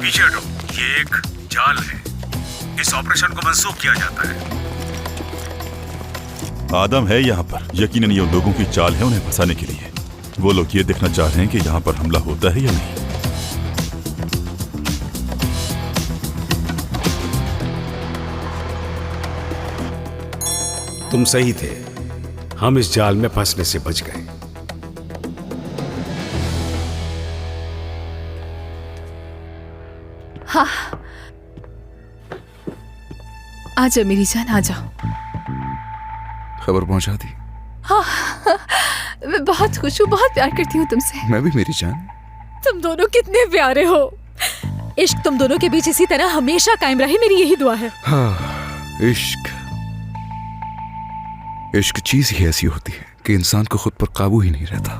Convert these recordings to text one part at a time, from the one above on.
पीछे हटो। ये एक जाल है, इस ऑपरेशन को मंसूख किया जाता है। आदम है यहाँ पर, यकीनन ये उन लोगों की चाल है उन्हें फंसाने के लिए। वो लोग ये देखना चाह रहे हैं कि यहाँ पर हमला होता है या नहीं। तुम सही थे, हम इस जाल में फंसने से बच गए। हाँ, आजा मेरी जान, आजा। खबर पहुंचा दी? हाँ, मैं बहुत खुश हूँ, बहुत प्यार करती हूँ तुमसे। मैं भी मेरी जान। तुम दोनों कितने प्यारे हो। इश्क तुम दोनों के बीच इसी तरह हमेशा कायम रहे, मेरी यही दुआ है। हाँ, इश्क चीज ही ऐसी होती है कि इंसान को खुद पर काबू ही नहीं रहता।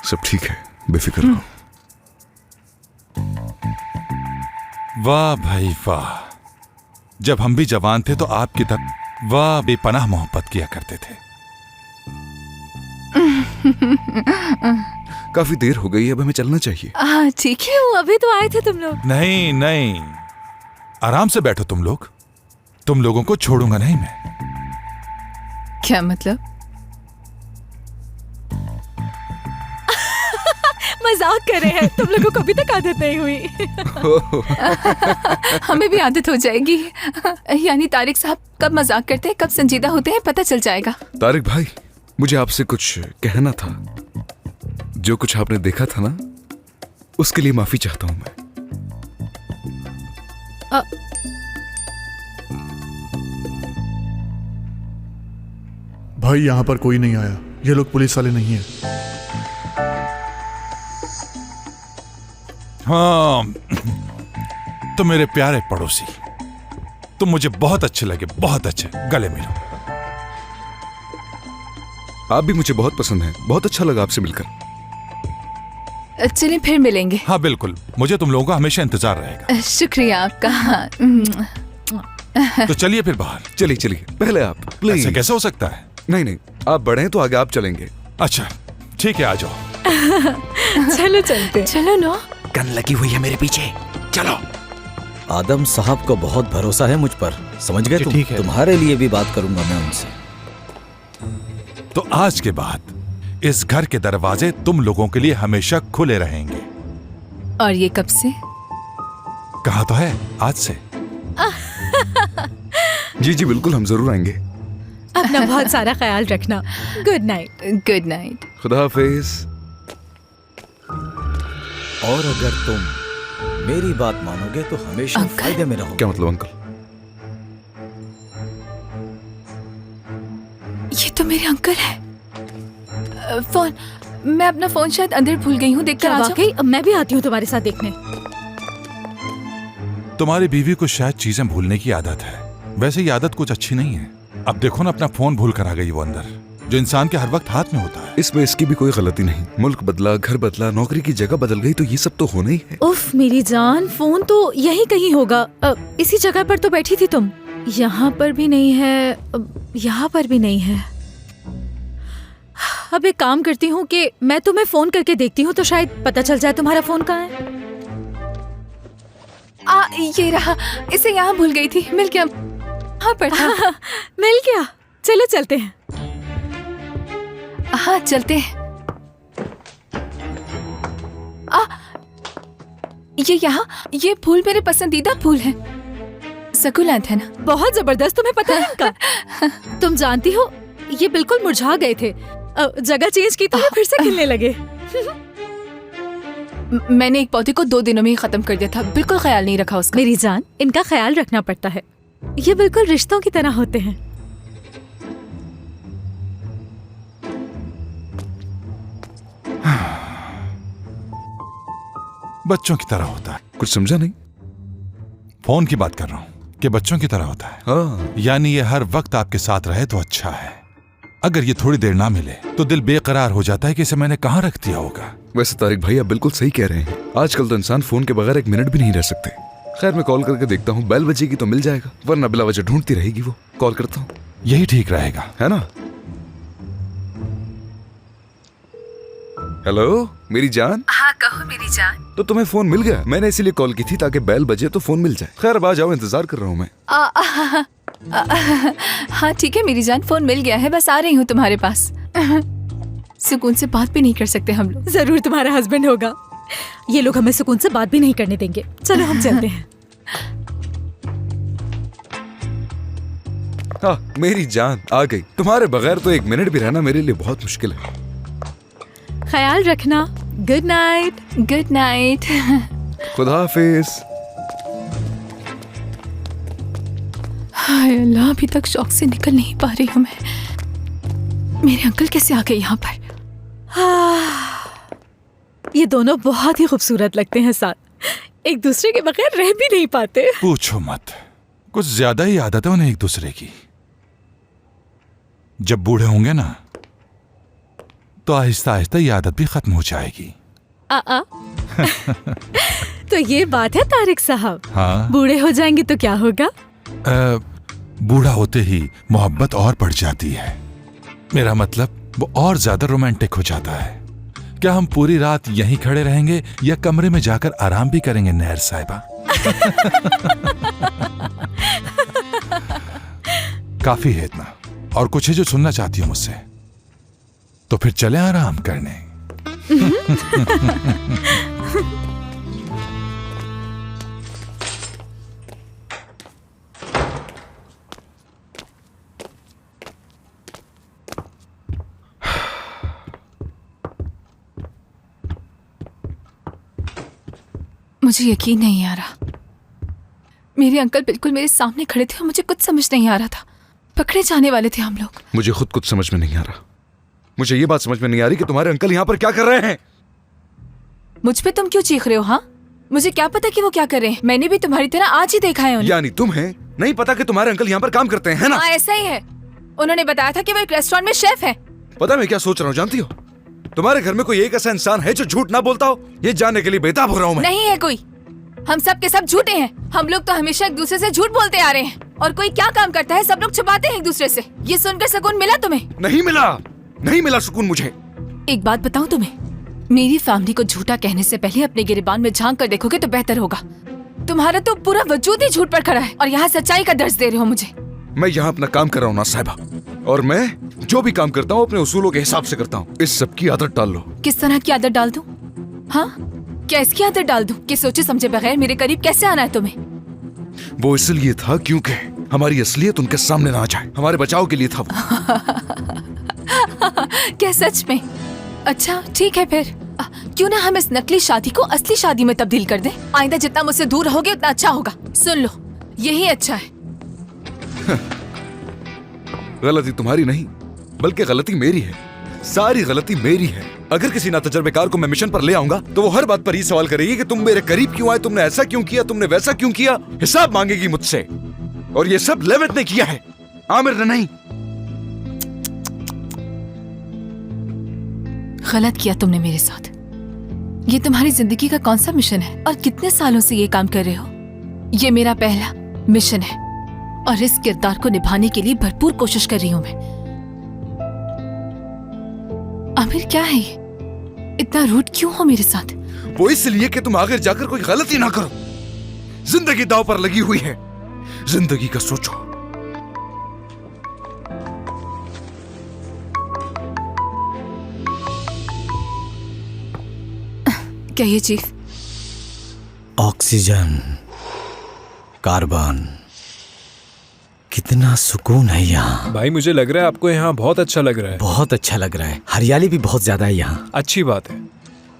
सब ठीक है, बेफिक्र रहो। वाह भाई वाह, जब हम भी जवान थे तो आपकी तरह वाह बेपनाह मोहब्बत किया करते थे। काफी देर हो गई, अब हमें चलना चाहिए। ठीक है। क्यों, अभी तो आए थे तुम लोग। नहीं नहीं, आराम से बैठो तुम लोग, तुम लोगों को छोड़ूंगा नहीं मैं। क्या मतलब? मजाक कर रहे हैं, तुम लोगों को अभी तक आदत नहीं हुई। हमें भी आदत हो जाएगी। यानी तारिक साहब कब मजाक करते हैं, कब संजीदा होते हैं, पता चल जाएगा। तारिक भाई, मुझे आपसे कुछ कहना था। जो कुछ आपने देखा था ना, उसके लिए माफी चाहता हूं मैं। भाई यहाँ पर कोई नहीं आया, ये लोग पुलिस वाले नहीं हैं। हाँ, तो मेरे प्यारे पड़ोसी, तुम मुझे बहुत अच्छे लगे, बहुत अच्छे। गले मिलो। आप भी मुझे बहुत पसंद हैं, बहुत अच्छा लगा आपसे मिलकर। चलिए फिर मिलेंगे। हाँ बिल्कुल, मुझे तुम लोगों का हमेशा इंतजार रहेगा। शुक्रिया आपका। तो चलिए फिर बाहर। चलिए चलिए, पहले आप प्लीज। ऐसे कैसे हो सकता है? नहीं नहीं, आप बड़े हैं तो आगे आप चलेंगे। अच्छा ठीक है, आ जाओ। चलो चलते। चलो ना। गन लगी हुई है मेरे पीछे, चलो। आदम साहब को बहुत भरोसा है मुझ पर, समझ गए तुम? ठीक है। तुम्हारे लिए भी बात करूंगा मैं उनसे। तो आज के बाद इस घर के दरवाजे तुम लोगों के लिए हमेशा खुले रहेंगे। और ये कब से? कहा तो है, आज से। जी जी बिल्कुल, हम जरूर आएंगे। अपना बहुत सारा ख्याल रखना। Good night. Good night. खुदा हाफिज। और अगर तुम मेरी बात मानोगे तो हमेशा फायदे में रहोगे। क्या मतलब अंकल? ये तो मेरे अंकल है। फोन, मैं अपना फोन शायद अंदर भूल गई हूँ, देख कर आ जाओ। वाकई मैं भी आती हूँ तुम्हारे साथ देखने। तुम्हारी बीवी को शायद चीजें भूलने की आदत है। वैसे ये आदत कुछ अच्छी नहीं है। अब देखो ना, अपना फोन भूल कर आ गई वो अंदर, जो इंसान के हर वक्त हाथ में होता है। इसमें इसकी भी कोई गलती नहीं। मुल्क बदला, घर बदला, नौकरी की जगह बदल गई, तो ये सब तो होना ही है। उफ मेरी जान, फोन तो यहीं कहीं होगा। इसी जगह पर तो बैठी थी तुम। यहाँ पर भी नहीं है, यहाँ पर भी नहीं है। अब एक काम करती हूँ कि मैं तुम्हें फोन करके देखती हूँ, तो शायद पता चल जाए तुम्हारा फोन कहाँ है। ये रहा, इसे यहाँ भूल गई थी, मिल गया। हाँ पर था। मिल गया। चलो चलते हैं। हाँ चलते हैं। ये यहाँ, ये फूल मेरे पसंदीदा फूल है, सकुलेंट है ना। बहुत जबरदस्त, तुम्हें पता है इनका। तुम जानती हो, ये बिल्कुल मुरझा गए थे, जगह चेंज की तो ये फिर से खिलने लगे। मैंने एक पौधे को 2 दिनों में ही खत्म कर दिया था, बिल्कुल ख्याल नहीं रखा उसका। मेरी जान, इनका ख्याल रखना पड़ता है, ये बिल्कुल रिश्तों की तरह होते हैं। बच्चों की तरह होता है। कुछ समझा नहीं? फोन की बात कर रहा हूँ कि बच्चों की तरह होता है। हाँ। यानी ये हर वक्त आपके साथ रहे तो अच्छा है। अगर ये थोड़ी देर ना मिले तो दिल बेकरार हो जाता है कि इसे मैंने कहाँ रख दिया होगा। वैसे तारिक भाई, आप बिल्कुल सही कह रहे हैं। आजकल तो इंसान फोन के बगैर 1 मिनट भी नहीं रह सकते। खैर, मैं कॉल करके देखता हूँ, बेल बजेगी तो मिल जाएगा, वरना बिला वजह ढूंढती रहेगी वो। कॉल करता हूँ। यही ठीक रहेगा, है ना? हेलो मेरी जान। हाँ कहो मेरी जान। तो तुम्हें फोन मिल गया? मैंने इसीलिए कॉल की थी ताकि बेल बजे तो फोन मिल जाए। खैर अब आ जाओ, इंतजार कर रहा हूँ मैं। हाँ ठीक है मेरी जान, फोन मिल गया है, बस आ रही हूँ तुम्हारे पास। सुकून से बात भी नहीं कर सकते हम लोग। जरूर तुम्हारा हस्बैंड होगा। ये लोग हमें सुकून से बात भी नहीं करने देंगे। चलो हम चलते हैं। हाँ मेरी जान आ गई। तुम्हारे बगैर तो 1 मिनट भी रहना मेरे लिए बहुत मुश्किल है। ख्याल रखना। Good night. Good night. खुदा हाफिज। हाय अल्लाह, अभी तक शौक से निकल नहीं पा रही हूँ मैं। मेरे अंकल कैसे आ गए यहाँ पर? ये दोनों बहुत ही खूबसूरत लगते हैं साथ, एक दूसरे के बगैर रह भी नहीं पाते। पूछो मत, कुछ ज्यादा ही आदत है उन्हें एक दूसरे की। जब बूढ़े होंगे ना तो आहिस्ता आहिस्ता ये आदत भी खत्म हो जाएगी। तो ये बात है तारिक साहब। हाँ। बूढ़े हो जाएंगे तो क्या होगा? बूढ़ा होते ही मोहब्बत और बढ़ जाती है। मेरा मतलब वो और ज्यादा रोमांटिक हो जाता है। क्या हम पूरी रात यहीं खड़े रहेंगे या कमरे में जाकर आराम भी करेंगे नहर साहिबा? काफी है इतना, और कुछ है जो सुनना चाहती हो मुझसे? तो फिर चलें आराम करने। मुझे यकीन नहीं आ रहा, मेरे अंकल बिल्कुल मेरे सामने खड़े थे और मुझे कुछ समझ नहीं आ रहा था। पकड़े जाने वाले थे हम लोग। मुझे खुद कुछ समझ में नहीं आ रहा। मुझे ये बात समझ में नहीं आ रही कि तुम्हारे अंकल यहाँ पर क्या कर रहे हैं। मुझ पे तुम क्यों चीख रहे हो? हाँ, मुझे क्या पता कि वो क्या कर रहे हैं। मैंने भी तुम्हारी तरह आज ही देखा है उन्हें। यानी तुम्हें नहीं पता कि तुम्हारे अंकल यहाँ पर काम करते हैं, है ना? हाँ ऐसा ही है। उन्होंने बताया था कि वो एक रेस्टोरेंट में शेफ है। पता मैं क्या सोच रहा हूँ जानती हो? तुम्हारे घर में कोई एक ऐसा इंसान है जो झूठ ना बोलता हो? ये जानने के लिए बेताब हो रहा हूँ मैं। नहीं है कोई। हम सब के सब झूठे हैं। हम लोग तो हमेशा एक दूसरे से झूठ बोलते आ रहे हैं, और कोई क्या काम करता है सब लोग छुपाते हैं एक दूसरे से। ये सुनकर सुकून मिला तुम्हें? नहीं मिला, नहीं मिला सुकून मुझे। एक बात बताऊं तुम्हें, मेरी फैमिली को झूठा कहने से पहले अपने गिरेबान में झांक कर देखोगे तो बेहतर होगा। तुम्हारा तो पूरा वजूद ही झूठ पर खड़ा है, और यहाँ सच्चाई का दर्ज दे रहे हो मुझे। मैं यहाँ अपना काम कर रहा हूँ ना साहिबा, और मैं जो भी काम करता हूँ अपने उसूलों के हिसाब से करता हूँ। इस सब की आदत डाल लो। किस तरह की आदत डाल दूं? हाँ, क्या इसकी आदत डाल दूं कि सोचे समझे बगैर मेरे करीब कैसे आना है तुम्हें? वो इसलिए था क्योंकि हमारी असलियत उनके सामने ना आ जाए। हमारे बचाव के लिए था वो। क्या सच में? अच्छा ठीक है फिर, क्यों ना हम इस नकली शादी को असली शादी में तब्दील कर दें। आइंदा जितना मुझसे दूर रहोगे उतना अच्छा होगा। सुन लो, यही अच्छा है। गलती तुम्हारी नहीं बल्कि गलती मेरी है। सारी गलती मेरी है। अगर किसी नातजुर्बेकार को मैं मिशन पर ले आऊंगा तो वो हर बात पर ही सवाल करेगी कि तुम मेरे करीब क्यों आए, तुमने ऐसा क्यों किया, तुमने वैसा क्यों किया। हिसाब मांगेगी मुझसे, और ये सब लेविट ने किया है, आमिर ने नहीं। गलत किया तुमने मेरे साथ। ये तुम्हारी जिंदगी का कौन सा मिशन है, और कितने सालों से ये काम कर रहे हो? ये मेरा पहला मिशन है, और इस किरदार को निभाने के लिए भरपूर कोशिश कर रही हूं मैं। आमिर क्या है ये? इतना रूड क्यों हो मेरे साथ? वो इसलिए कि तुम आगे जाकर कोई गलती ना करो। जिंदगी दांव पर लगी हुई है, जिंदगी का सोचो। क्या ये चीफ? ऑक्सीजन, कार्बन, कितना सुकून है यहाँ। भाई मुझे लग रहा है आपको यहाँ बहुत अच्छा लग रहा है। बहुत अच्छा लग रहा है, हरियाली भी बहुत ज्यादा है यहाँ। अच्छी बात है।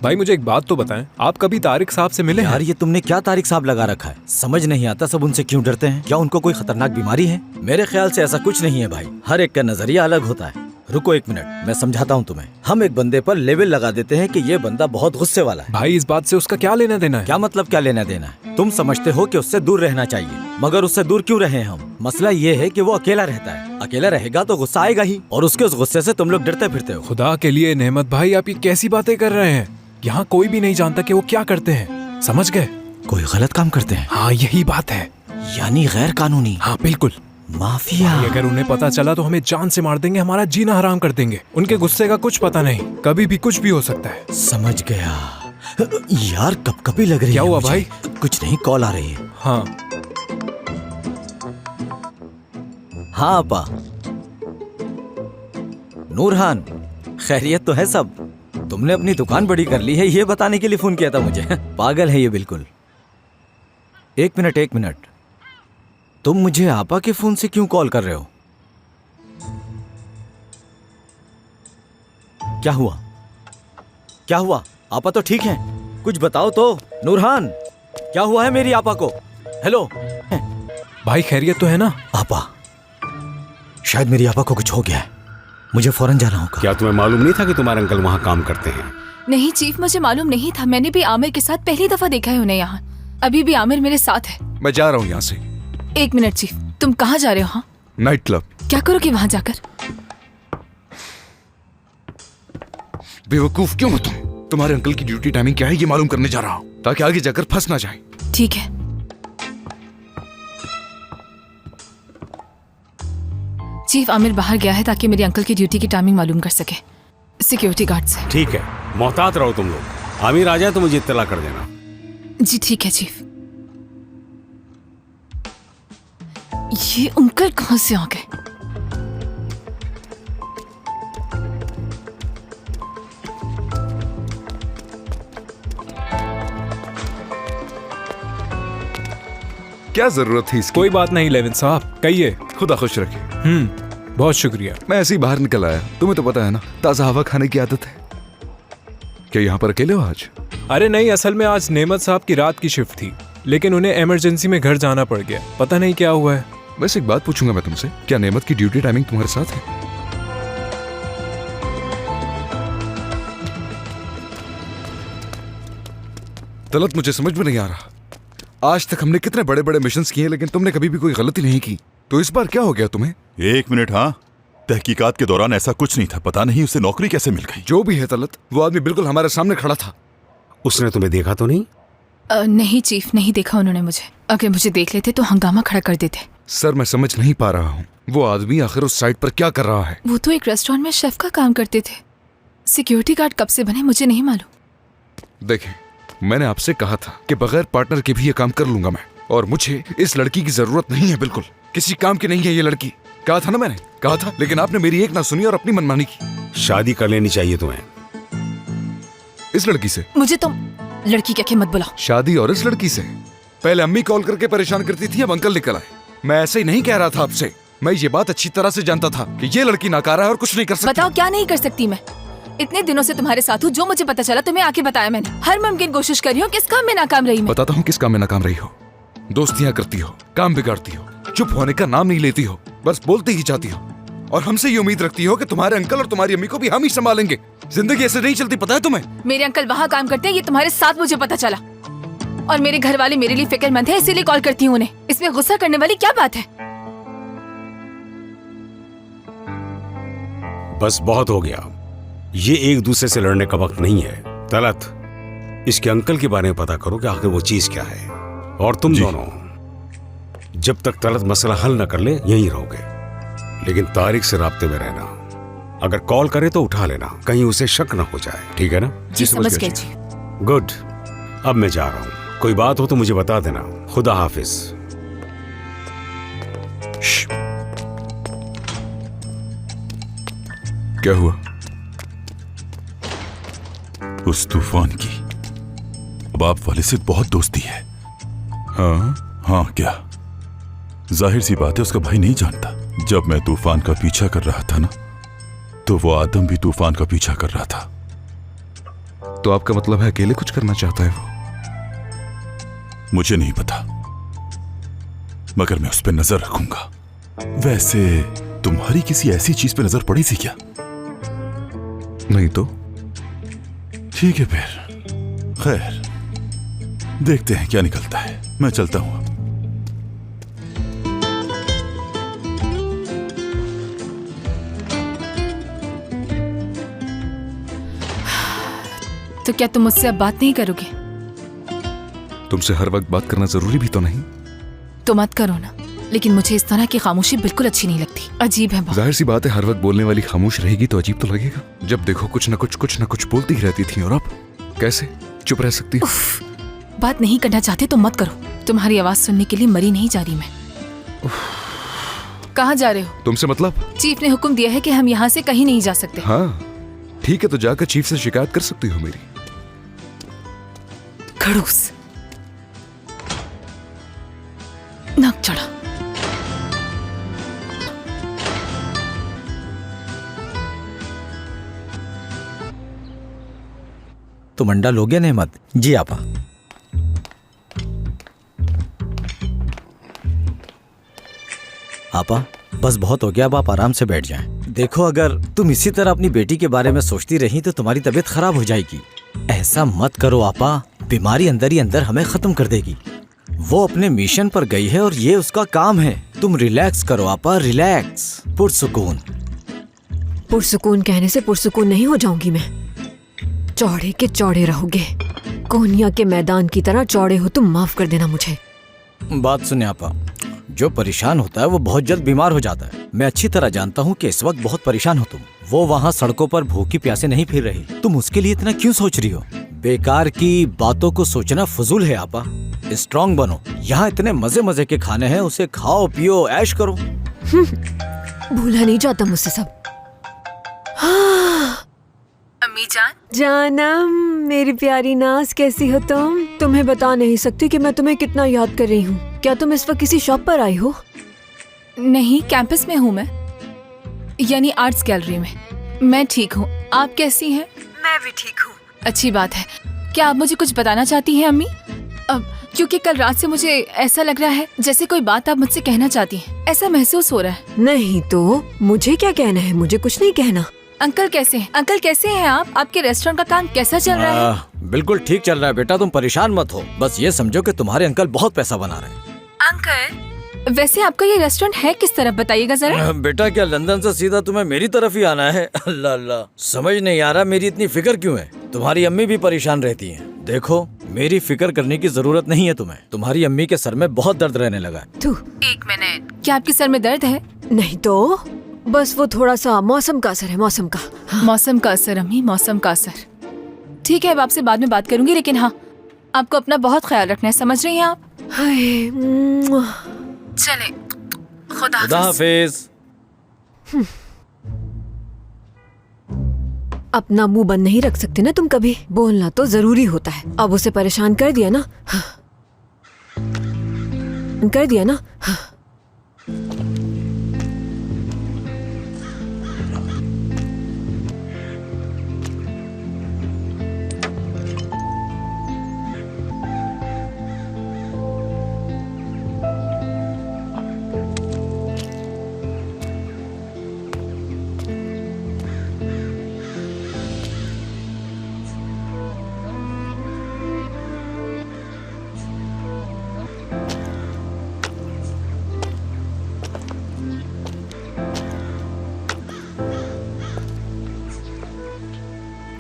भाई मुझे एक बात तो बताएं, आप कभी तारिक साहब से मिले यार हैं? ये तुमने क्या तारिक साहब लगा रखा है, समझ नहीं आता सब उनसे क्यों डरते हैं। क्या उनको कोई खतरनाक बीमारी है? मेरे ख्याल से ऐसा कुछ नहीं है भाई, हर एक का नजरिया अलग होता है। रुको 1 मिनट, मैं समझाता हूँ तुम्हें। हम एक बंदे पर लेवल लगा देते हैं कि ये बंदा बहुत गुस्से वाला है। भाई इस बात से उसका क्या लेना देना है? क्या मतलब क्या लेना देना है? तुम समझते हो कि उससे दूर रहना चाहिए, मगर उससे दूर क्यों रहे हम? मसला ये है कि वो अकेला रहता है। अकेला रहेगा तो गुस्सा आएगा ही, और उसके उस गुस्से से तुम लोग डरते फिरते हो। खुदा के लिए नेमत भाई, आप ये कैसी बातें कर रहे हैं? यहाँ कोई भी नहीं जानता कि वो क्या करते हैं, समझ गए? कोई गलत काम करते हैं? हाँ यही बात है। यानी गैर कानूनी? हाँ बिल्कुल। माफिया? अगर उन्हें पता चला तो हमें जान से मार देंगे, हमारा जीना हराम कर देंगे। उनके गुस्से का कुछ पता नहीं, कभी भी कुछ भी हो सकता है। समझ गया। यार कपकपी लग रही क्या है हुआ मुझे। भाई? कुछ नहीं, कॉल आ रही है। हाँ हाँ आपा। नूरहान, खैरियत तो है सब? तुमने अपनी दुकान बड़ी कर ली है, ये बताने के लिए फोन किया था मुझे। पागल है ये बिल्कुल। एक मिनट, तुम मुझे आपा के फोन से क्यों कॉल कर रहे हो? क्या हुआ? आपा तो ठीक है, कुछ बताओ तो। नूरहान, क्या हुआ है मेरी आपा को? हेलो भाई, खैरियत तो है ना? आपा, शायद मेरी आपा को कुछ हो गया है, मुझे फौरन जाना होगा। क्या तुम्हें मालूम नहीं था कि तुम्हारे अंकल वहाँ काम करते हैं? नहीं चीफ, मुझे मालूम नहीं था। मैंने भी आमिर के साथ पहली दफा देखा है उन्हें यहाँ। अभी भी आमिर मेरे साथ है। मैं जा रहा हूँ यहाँ से। एक मिनट चीफ, तुम कहाँ जा रहे हो? हाँ, नाइट क्लब। क्या करोगे वहाँ जाकर? बेवकूफ क्यों हो तुम? तुम्हारे अंकल की ड्यूटी टाइमिंग क्या है ये मालूम करने जा रहा हूँ, ताकि आगे जाकर फंस ना जाए। ठीक है। चीफ, आमिर बाहर गया है ताकि मेरे अंकल की ड्यूटी की टाइमिंग मालूम कर सके सिक्योरिटी गार्ड से। ठीक है, मोहतात रहो तुम लोग। आमिर आ जाए तो मुझे इत्तला कर देना। जी ठीक है चीफ। ये अंकल कहाँ से आ गए? क्या जरूरत थी इसकी? कोई बात नहीं लेविन साहब, कहिए। खुदा खुश रखे। बहुत शुक्रिया। मैं ऐसे ही बाहर निकल आया, तुम्हें तो पता है ना, ताजा हवा खाने की आदत है। क्या यहाँ पर अकेले हो आज? अरे नहीं, असल में आज नेमत साहब की रात की शिफ्ट थी, लेकिन उन्हें इमरजेंसी में घर जाना पड़ गया। पता नहीं क्या हुआ है। वैसे एक बात पूछूंगा मैं तुमसे, क्या नेमत की ड्यूटी टाइमिंग तुम्हारे साथ है? तलत, मुझे समझ में नहीं आ रहा। आज तक हमने कितने बड़े बड़े मिशंस किए, लेकिन तुमने कभी भी कोई गलती नहीं की। तो इस बार क्या हो गया तुम्हें? एक मिनट। हाँ, तहकीकात के दौरान ऐसा कुछ नहीं था। पता नहीं उसे नौकरी कैसे मिल गई। जो भी है तलत, वो आदमी बिल्कुल हमारे सामने खड़ा था। उसने तुम्हें देखा तो नहीं? नहीं चीफ, नहीं देखा उन्होंने मुझे। अगर मुझे देख लेते तो हंगामा खड़ा कर देते। सर, मैं समझ नहीं पा रहा हूँ, वो आदमी आखिर उस साइट पर क्या कर रहा है? वो तो एक रेस्टोरेंट में शेफ का काम करते थे। सिक्योरिटी गार्ड कब से बने मुझे नहीं मालूम। देखें, मैंने आपसे कहा था कि बगैर पार्टनर के भी ये काम कर लूंगा मैं, और मुझे इस लड़की की जरूरत नहीं है। बिल्कुल किसी काम की नहीं है ये लड़की। कहा था ना, मैंने कहा था, लेकिन आपने मेरी एक ना सुनी और अपनी मनमानी की। शादी कर लेनी चाहिए तुम्हें इस लड़की से। मुझे तुम लड़की क्या के मत बुलाओ। शादी और इस लड़की से? पहले अम्मी कॉल करके परेशान करती थी, अब अंकल निकल आए। मैं ऐसे ही नहीं कह रहा था आपसे। मैं ये बात अच्छी तरह से जानता था कि ये लड़की नाकारा है और कुछ नहीं कर सकती। बताओ क्या नहीं कर सकती मैं? इतने दिनों से तुम्हारे साथ हूँ, जो मुझे पता चला तुम्हें आके बताया मैंने। हर मुमकिन कोशिश करी हूँ, किस काम में नाकाम रही मैं? बताता हूँ किस काम में नाकाम रही हो। दोस्तियां करती हो, काम बिगाड़ती हो, चुप होने का नाम नहीं लेती हो, बस बोलते ही जाती हो, और हमसे ये उम्मीद रखती हो कि तुम्हारे अंकल और तुम्हारी अम्मी को भी हम ही संभालेंगे। जिंदगी ऐसे नहीं चलती, पता है तुम्हें? मेरे अंकल वहाँ काम करते हैं, ये तुम्हारे साथ मुझे पता चला। और मेरे घर वाले मेरे लिए फिक्रमंद है, इसीलिए कॉल करती हूँ उन्हें। इसमें गुस्सा करने वाली क्या बात है? बस बहुत हो गया। ये एक दूसरे से लड़ने का वक्त नहीं है। तलत, इसके अंकल के बारे में पता करो कि आखिर वो चीज क्या है। और तुम दोनों जब तक तलत मसला हल न कर ले यहीं रहोगे, लेकिन तारिक से राब्ते में रहना। अगर कॉल करे तो उठा लेना, कहीं उसे शक न हो जाए। ठीक है ना? जी समझ गए जी। गुड। अब मैं जा रहा हूँ, कोई बात हो तो मुझे बता देना। खुदा हाफिज। क्या हुआ? उस तूफान की अब आप वाले से बहुत दोस्ती है। हाँ, क्या? जाहिर सी बात है, उसका भाई नहीं जानता। जब मैं तूफान का पीछा कर रहा था ना, तो वो आदम भी तूफान का पीछा कर रहा था। तो आपका मतलब है अकेले कुछ करना चाहता है वो? मुझे नहीं पता, मगर मैं उस पर नजर रखूंगा। वैसे तुम्हारी किसी ऐसी चीज पे नजर पड़ी थी क्या? नहीं तो। ठीक है फिर, खैर देखते हैं क्या निकलता है। मैं चलता हूं। तो क्या तुम मुझसे अब बात नहीं करोगे? तुमसे हर वक्त बात करना जरूरी भी तो नहीं। तो मत करो ना, लेकिन मुझे इस तरह की खामोशी बिल्कुल अच्छी नहीं लगती। अजीब है बहुत। जाहिर सी बात है, हर वक्त बोलने वाली खामोश रहेगी तो अजीब तो लगेगा। जब देखो कुछ न कुछ बोलती ही रहती थी। और अब कैसे? चुप रह सकती हो? बात नहीं करना चाहते तो मत करो। तुम्हारी आवाज सुनने के लिए मरी नहीं जा रही मैं। कहाँ जा रहे हो? तुमसे मतलब? चीफ ने हुक्म दिया है कि हम यहाँ से कहीं नहीं जा सकते। हाँ ठीक है, तो जाकर चीफ से शिकायत कर सकती हो मेरी। खड़ूस, नक चढ़ा। तुम अंडा लोगे नेमत? जी आपा। आपा बस बहुत हो गया, अब आप आराम से बैठ जाएं। देखो अगर तुम इसी तरह अपनी बेटी के बारे में सोचती रही तो तुम्हारी तबीयत खराब हो जाएगी। ऐसा मत करो आपा, बीमारी अंदर ही अंदर हमें खत्म कर देगी। वो अपने मिशन पर गई है और ये उसका काम है। तुम रिलैक्स करो आपा, रिलैक्स, पुरसुकून। पुरसुकून कहने से पुरसुकून नहीं हो जाऊंगी मैं। चौड़े के चौड़े रहोगे, कोनिया के मैदान की तरह चौड़े हो तुम। माफ कर देना मुझे। बात सुने आपा, जो परेशान होता है वो बहुत जल्द बीमार हो जाता है। मैं अच्छी तरह जानता हूँ कि इस वक्त बहुत परेशान हो तुम। वो वहाँ सड़कों पर भूखी प्यासे नहीं फिर रही, तुम उसके लिए इतना क्यों सोच रही हो? बेकार की बातों को सोचना फजूल है आपा। स्ट्रांग बनो, यहाँ इतने मजे मजे के खाने हैं, उसे खाओ पियो ऐश करो। भूला नहीं जाता मुझसे सब। अम्मी जान। जानम, मेरी प्यारी नाज, कैसी हो तुम? तुम्हें बता नहीं सकती कि मैं तुम्हें कितना याद कर रही हूँ। क्या तुम इस वक्त किसी शॉप पर आई हो? नहीं, कैंपस में हूँ मैं, यानी आर्ट्स गैलरी में। मैं ठीक हूँ, आप कैसी हैं? मैं भी ठीक हूँ। अच्छी बात है। क्या आप मुझे कुछ बताना चाहती हैं अम्मी? क्योंकि कल रात से मुझे ऐसा लग रहा है जैसे कोई बात आप मुझसे कहना चाहती हैं। ऐसा महसूस हो रहा है। नहीं तो मुझे क्या कहना है? मुझे कुछ नहीं कहना। अंकल कैसे हैं? अंकल कैसे हैं आप? आपके रेस्टोरेंट का काम कैसा चल रहा है? बिल्कुल ठीक चल रहा है बेटा, तुम परेशान मत हो। बस ये समझो कि तुम्हारे अंकल बहुत पैसा बना रहे हैं। अंकल, वैसे आपका ये रेस्टोरेंट है किस तरफ, बताइएगा जरा। बेटा क्या लंदन से सीधा तुम्हें मेरी तरफ ही आना है? अल्लाह अल्लाह, समझ नहीं आ रहा मेरी इतनी फिक्र क्यों है। तुम्हारी अम्मी भी परेशान रहती हैं। देखो मेरी फिक्र करने की जरूरत नहीं है तुम्हें। तुम्हारी अम्मी के सर में बहुत दर्द रहने लगा है। तू 1 मिनट, क्या आपके सर में दर्द है? नहीं तो बस वो थोड़ा सा मौसम का असर है, मौसम का। मौसम का असर अम्मी, मौसम का असर। ठीक है, अब आपसे बाद में बात करूंगी, लेकिन हाँ, आपको अपना बहुत ख्याल रखना है, समझ रही हैं आप? हाय, चले, खुदा हाफिज। अपना मुंह बंद नहीं रख सकते ना तुम कभी। बोलना तो जरूरी होता है। अब उसे परेशान कर दिया ना, कर दिया ना।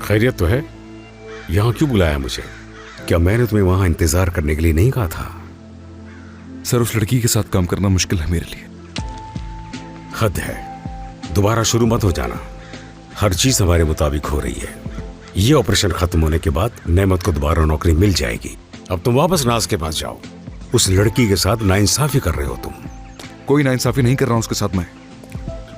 खैरियत तो है? यहाँ क्यों बुलाया मुझे? क्या मैंने तुम्हें वहां इंतजार करने के लिए नहीं कहा था? सर, उस लड़की के साथ काम करना मुश्किल है मेरे लिए। हद है, दोबारा शुरू मत हो जाना। हर चीज हमारे मुताबिक हो रही है। ये ऑपरेशन खत्म होने के बाद नेमत को दोबारा नौकरी मिल जाएगी। अब तुम वापस नाज के पास जाओ। उस लड़की के साथ नाइंसाफी कर रहे हो तुम। कोई नाइंसाफी नहीं कर रहा हूं उसके साथ मैं।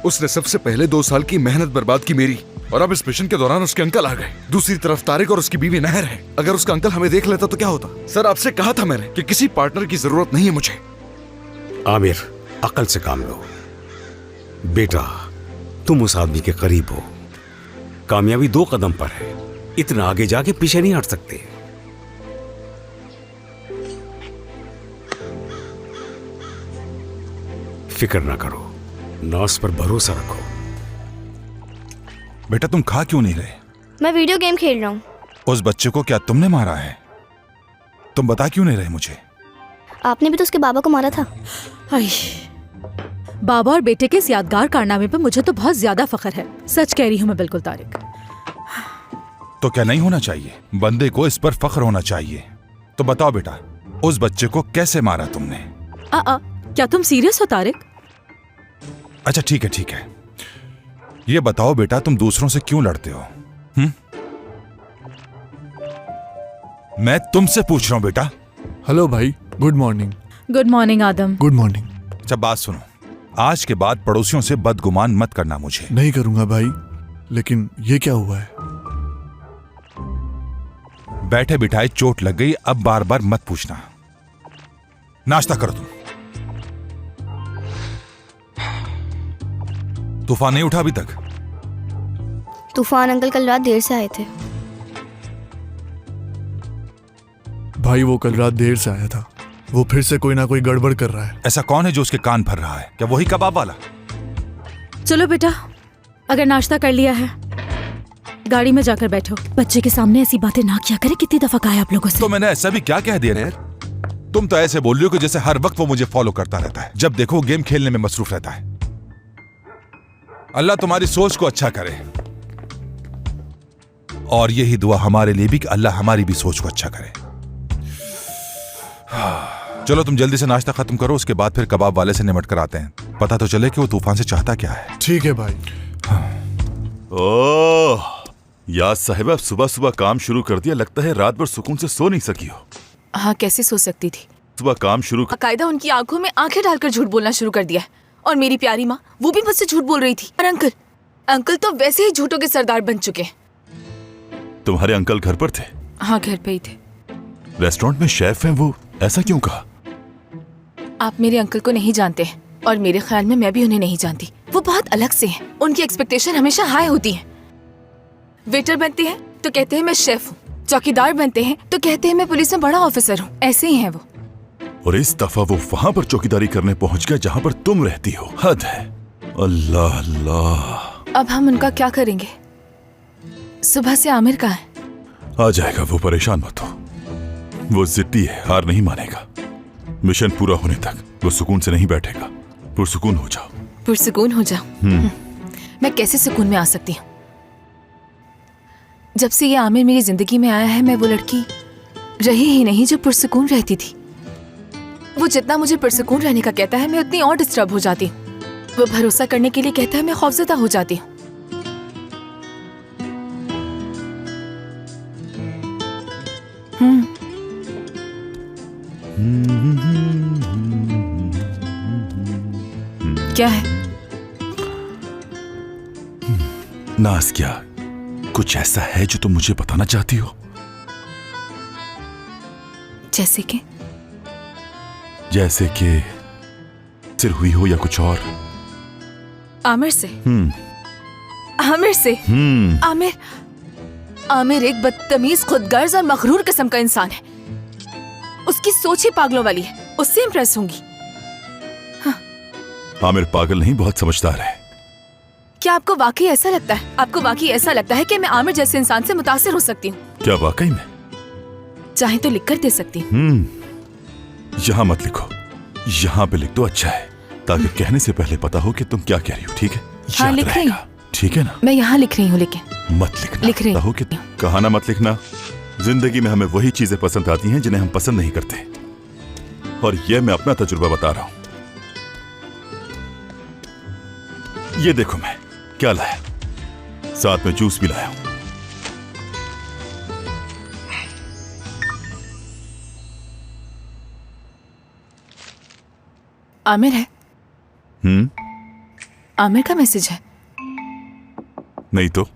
उसने सबसे पहले 2 साल की मेहनत बर्बाद की मेरी, और अब इस मिशन के दौरान उसके अंकल आ गए। दूसरी तरफ तारिक और उसकी बीवी नहर है। अगर उसका अंकल हमें देख लेता तो क्या होता? सर, आपसे कहा था मैंने कि किसी पार्टनर की जरूरत नहीं है मुझे। आमिर, अकल से काम लो। बेटा, तुम उस आदमी के करीब हो। कामयाबी 2 कदम पर है। इतना आगे जाके पीछे नहीं हट सकते। फिक्र ना करो, नाज पर भरोसा रखो। बेटा तुम खा क्यों नहीं रहे? मैं वीडियो गेम खेल रहा हूँ। उस बच्चे को क्या तुमने मारा है? तुम बता क्यों नहीं रहे मुझे? आपने भी तो उसके बाबा को मारा था। बाबा और बेटे के इस यादगार कारनामे पे मुझे तो बहुत ज्यादा फख्र है। सच कह रही हूँ मैं बिल्कुल तारिक। तो क्या नहीं होना चाहिए? बंदे को इस पर फख्र होना चाहिए। तो बताओ बेटा, उस बच्चे को कैसे मारा तुमने? क्या तुम सीरियस हो तारिक? अच्छा ठीक है ठीक है, ये बताओ बेटा, तुम दूसरों से क्यों लड़ते हो? मैं तुमसे पूछ रहा हूं बेटा। हेलो भाई, good morning. Good morning Adam. Good morning. अच्छा बात सुनो, आज के बाद पड़ोसियों से बदगुमान मत करना मुझे। नहीं करूंगा भाई, लेकिन ये क्या हुआ है? बैठे बिठाए चोट लग गई, अब बार बार मत पूछना। नाश्ता करो तुम। तूफान नहीं उठा अभी तक? तूफान अंकल कल रात देर से आए थे। भाई वो कल रात देर से आया था, वो फिर से कोई ना कोई गड़बड़ कर रहा है। ऐसा कौन है जो उसके कान भर रहा है? क्या वही कबाब वाला? चलो बेटा, अगर नाश्ता कर लिया है गाड़ी में जाकर बैठो। बच्चे के सामने ऐसी बातें ना किया करे। कितनी दफा कहा है आप लोगों से? तो मैंने ऐसा भी क्या कह दिया यार? तुम तो ऐसे बोल रही हो कि जैसे हर वक्त वो मुझे फॉलो करता रहता है, जब देखो गेम खेलने में मसरूफ रहता है। अल्लाह तुम्हारी सोच को अच्छा करे, और यही दुआ हमारे लिए भी कि अल्लाह हमारी भी सोच को अच्छा करे। चलो तुम जल्दी से नाश्ता खत्म करो, उसके बाद फिर कबाब वाले से निमट कर आते हैं। पता तो चले कि वो तूफान से चाहता क्या है। ठीक है भाई। ओह याद साहिबा, सुबह सुबह काम शुरू कर दिया। लगता है रात भर सुकून से सो नहीं सकी हो। हाँ, कैसे सो सकती थी? सुबह काम शुरू बाकायदा उनकी आंखों में आंखें डालकर झूठ बोलना शुरू कर दिया है। और मेरी प्यारी माँ, वो भी मुझसे झूठ बोल रही थी। और अंकल तो वैसे ही झूठों के सरदार बन चुके हैं। तुम्हारे अंकल घर पर थे? हाँ, घर पे ही थे। रेस्टोरेंट में शेफ हैं वो, ऐसा क्यों कहा? आप मेरे अंकल को नहीं जानते हैं, और मेरे ख्याल में मैं भी उन्हें नहीं जानती। वो बहुत अलग से हैं। उनकी एक्सपेक्टेशन हमेशा हाई होती है। वेटर बनते हैं तो कहते हैं मैं शेफ हूँ, चौकीदार बनते हैं तो कहते हैं मैं पुलिस में बड़ा ऑफिसर हूँ। ऐसे ही हैं वो। और इस दफा वो वहां पर चौकीदारी करने पहुंच गया जहां पर तुम रहती हो। हद है। अल्लाह अल्लाह। अब हम उनका क्या करेंगे? सुबह से आमिर कहाँ है? आ जाएगा वो, परेशान मत हो। वो जिद्दी है, हार नहीं मानेगा। मिशन पूरा होने तक वो सुकून से नहीं बैठेगा। पुरसुकून हो जाओ। पुरसुकून हो जाओ? मैं कैसे सुकून में आ सकती हूँ? जब से ये आमिर मेरी जिंदगी में आया है, मैं वो लड़की रही ही नहीं जो पुरसुकून रहती थी। वो जितना मुझे पुरसुकून रहने का कहता है, मैं उतनी और डिस्टर्ब हो जाती हूँ। वो भरोसा करने के लिए कहता है, मैं खौफजदा हो जाती हूँ। क्या है? नाज, क्या कुछ ऐसा है जो तुम मुझे बताना चाहती हो? जैसे कि? जैसे कि सिर हुई हो या कुछ और? आमिर से? आमिर से? आमिर एक बदतमीज, खुदगर्ज और मगरूर किस्म का इंसान है। उसकी सोच ही पागलों वाली है। उससे इंप्रेस होंगी। आमिर पागल नहीं, बहुत समझदार है। क्या आपको वाकई ऐसा लगता है? आपको वाकई ऐसा लगता है कि मैं आमिर जैसे इंसान से मुतासिर हो सकती हूँ? क्या वाकई में? चाहे तो लिख कर दे सकती हूँ। यहाँ मत लिखो, यहाँ पे लिख दो, अच्छा है, ताकि कहने से पहले पता हो कि तुम क्या कह रही हो। ठीक है? हाँ, लिख रही हूँ। ठीक है ना? मैं यहाँ लिख रही हूँ, लेकिन मत लिखना। लिख रही हो कि कहाना मत लिखना। जिंदगी में हमें वही चीजें पसंद आती हैं जिन्हें हम पसंद नहीं करते, और ये मैं अपना तजुर्बा बता रहा हूँ। ये देखो मैं क्या लाया, साथ में जूस भी लाया हूं। आमिर है? आमिर का मैसेज है? नहीं तो?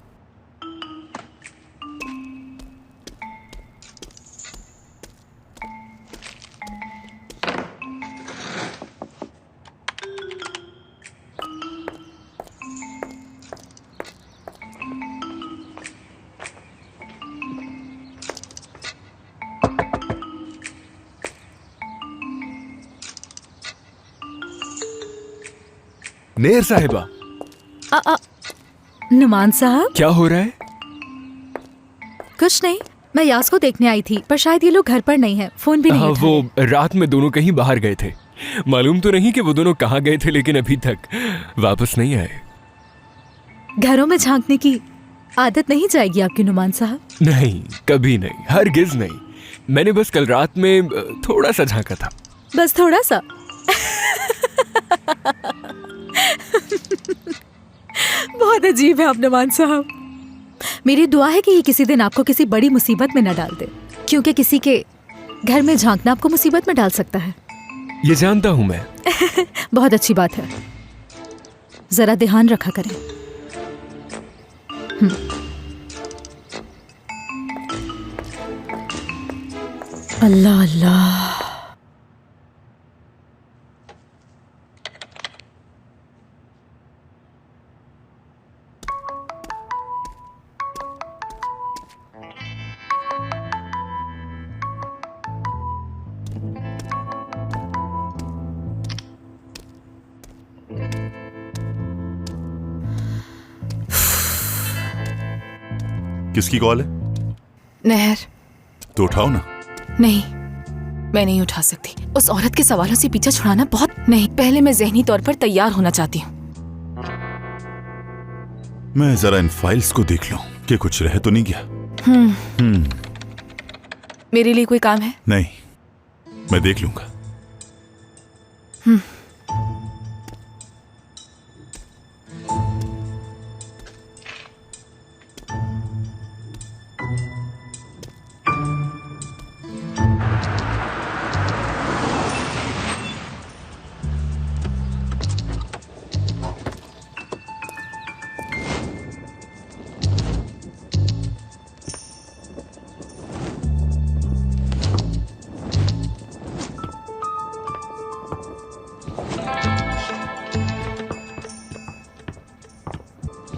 नेर साहिबा। नुमान साहब, क्या हो रहा है? कुछ नहीं, मैं यास को देखने आई थी, पर शायद ये लोग घर पर नहीं है। फोन भी नहीं उठाया। वो रात में दोनों कहीं बाहर गए थे। मालूम तो नहीं कि वो दोनों कहाँ गए थे, लेकिन अभी तक वापस नहीं आए। घरों में झांकने की आदत नहीं जाएगी आपकी नुमान साहब? नहीं, कभी नहीं, हरगिज नहीं। मैंने बस कल रात में थोड़ा सा झांका था। बस थोड़ा सा? बहुत अजीब है आप नुमान साहब। मेरी दुआ है कि ये किसी दिन आपको किसी बड़ी मुसीबत में न डाल दे। क्योंकि किसी के घर में झांकना आपको मुसीबत में डाल सकता है। ये जानता हूं मैं। बहुत अच्छी बात है, जरा ध्यान रखा करें। अल्लाह अल्लाह। किसकी कॉल है? नहर। तो उठाओ ना। नहीं, मैं नहीं उठा सकती। उस औरत के सवालों से पीछा छुड़ाना बहुत नहीं। पहले मैं ज़हनी तौर पर तैयार होना चाहती हूँ। मैं जरा इन फाइल्स को देख लूं कि कुछ रह तो नहीं गया। मेरे लिए कोई काम है? नहीं, मैं देख लूंगा।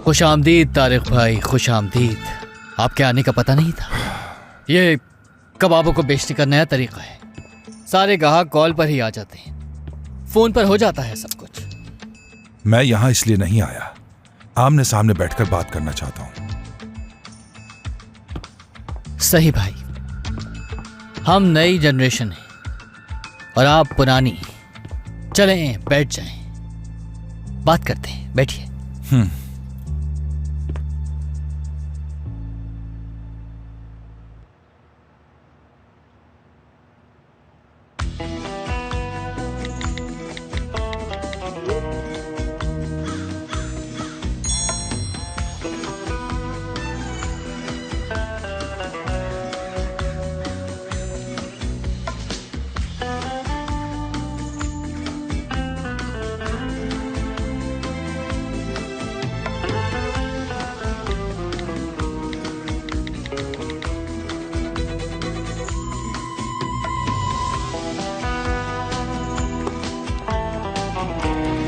खुश आमदीद तारिक भाई, खुश आमदीद। आपके आने का पता नहीं था। ये कबाबों को बेचने का नया तरीका है। सारे ग्राहक कॉल पर ही आ जाते हैं, फोन पर हो जाता है सब कुछ। मैं यहां इसलिए नहीं आया, आमने सामने बैठकर बात करना चाहता हूं। सही भाई, हम नई जनरेशन हैं और आप पुरानी। चलें बैठ जाएं, बात करते हैं, बैठिए।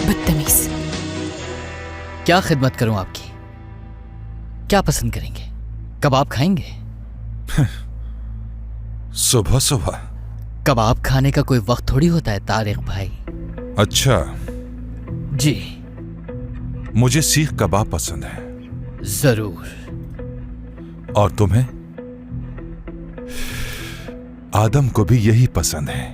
बदतमीज। क्या खिदमत करूं आपकी? क्या पसंद करेंगे? कबाब खाएंगे? सुबह सुबह कबाब खाने का कोई वक्त थोड़ी होता है तारिक भाई। अच्छा जी, मुझे सीख कबाब पसंद है। जरूर। और तुम्हें? आदम को भी यही पसंद है,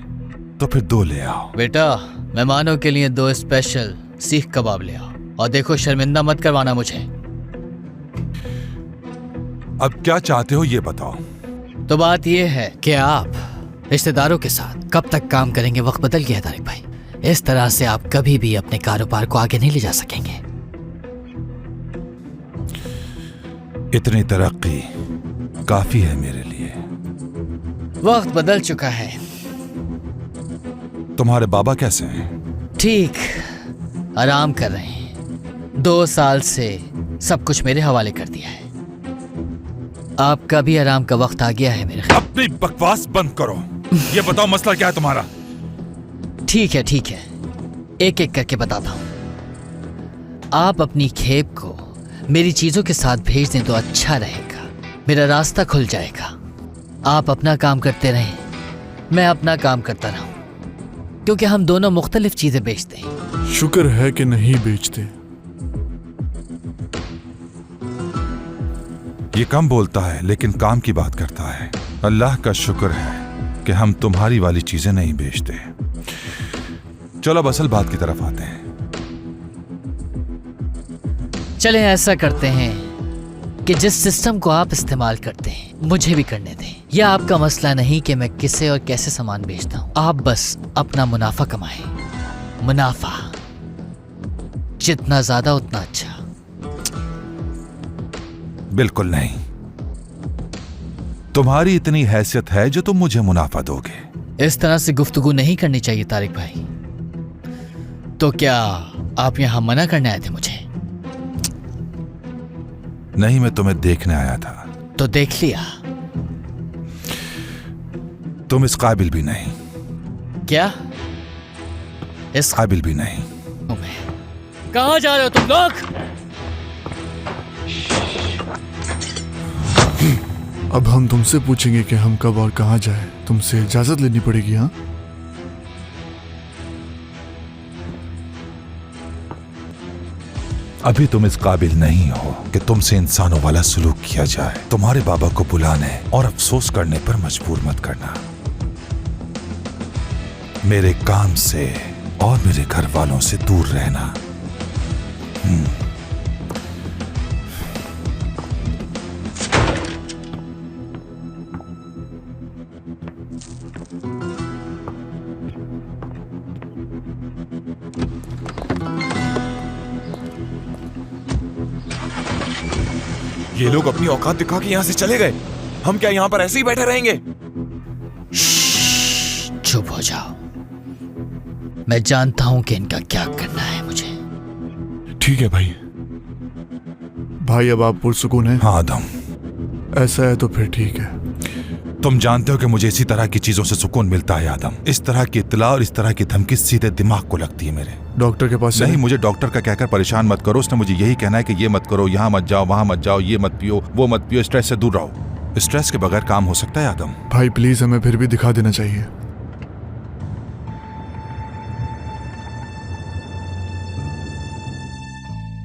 तो फिर 2 ले आओ। बेटा, मेहमानों के लिए 2 स्पेशल सीख कबाब ले आओ। और देखो, शर्मिंदा मत करवाना मुझे। अब क्या चाहते हो ये बताओ। तो बात यह है कि आप रिश्तेदारों के साथ कब तक काम करेंगे? वक्त बदल गया है तारिक भाई। इस तरह से आप कभी भी अपने कारोबार को आगे नहीं ले जा सकेंगे। इतनी तरक्की काफी है मेरे लिए। वक्त बदल चुका है। तुम्हारे बाबा कैसे हैं? ठीक, आराम कर रहे हैं। 2 साल से सब कुछ मेरे हवाले कर दिया है। आपका भी आराम का वक्त आ गया है मेरे ख्याल। अपनी बकवास बंद करो। ये बताओ मसला क्या है तुम्हारा? ठीक है, एक एक करके बताता हूं। आप अपनी खेप को मेरी चीजों के साथ भेज दें तो अच्छा रहेगा। मेरा रास्ता खुल जाएगा। आप अपना काम करते रहें, मैं अपना काम करता रहूं, क्योंकि हम दोनों मुख्तलिफ चीजें बेचते हैं। शुक्र है कि नहीं बेचते। ये कम बोलता है लेकिन काम की बात करता है। अल्लाह का शुक्र है कि हम तुम्हारी वाली चीजें नहीं बेचते। चलो अब असल बात की तरफ आते हैं। चलें ऐसा करते हैं कि जिस सिस्टम को आप इस्तेमाल करते हैं मुझे भी करने दें। यह आपका मसला नहीं कि मैं किसे और कैसे सामान बेचता हूं। आप बस अपना मुनाफा कमाएं। मुनाफा जितना ज्यादा उतना अच्छा। बिल्कुल नहीं। तुम्हारी इतनी हैसियत है जो तुम मुझे मुनाफा दोगे। इस तरह से गुफ्तगू नहीं करनी चाहिए तारिक भाई। तो क्या आप यहाँ मना करने आए थे मुझे? नहीं, मैं तुम्हें देखने आया था। तो देख लिया। तुम इस काबिल भी नहीं। क्या? इस काबिल भी नहीं। कहाँ जा रहे हो तुम लोग? अब हम तुमसे पूछेंगे कि हम कब और कहाँ जाए। तुमसे इजाजत लेनी पड़ेगी। हाँ, अभी तुम इस काबिल नहीं हो कि तुमसे इंसानों वाला सलूक किया जाए। तुम्हारे बाबा को बुलाने और अफसोस करने पर मजबूर मत करना। मेरे काम से और मेरे घर वालों से दूर रहना। ये लोग अपनी औकात दिखा के यहाँ से चले गए। हम क्या यहाँ पर ऐसे ही बैठे रहेंगे? चुप हो जाओ। मैं जानता हूं कि इनका क्या करना है मुझे। ठीक है भाई। भाई अब आप पुरसुकून हैं? हाँ आदम। ऐसा है तो फिर ठीक है। तुम जानते हो कि मुझे इसी तरह की चीजों से सुकून मिलता है आदम। इस तरह की इत्तला और इस तरह की धमकी सीधे दिमाग को लगती है मेरे। डॉक्टर के पास नहीं, मुझे डॉक्टर का कहकर परेशान मत करो। उसने मुझे यही कहना है कि ये मत करो, यहाँ मत जाओ, वहां मत जाओ, ये मत पियो, वो मत पियो, स्ट्रेस से दूर रहो। स्ट्रेस के बगैर काम हो सकता है आदम? भाई प्लीज हमें फिर भी दिखा देना चाहिए।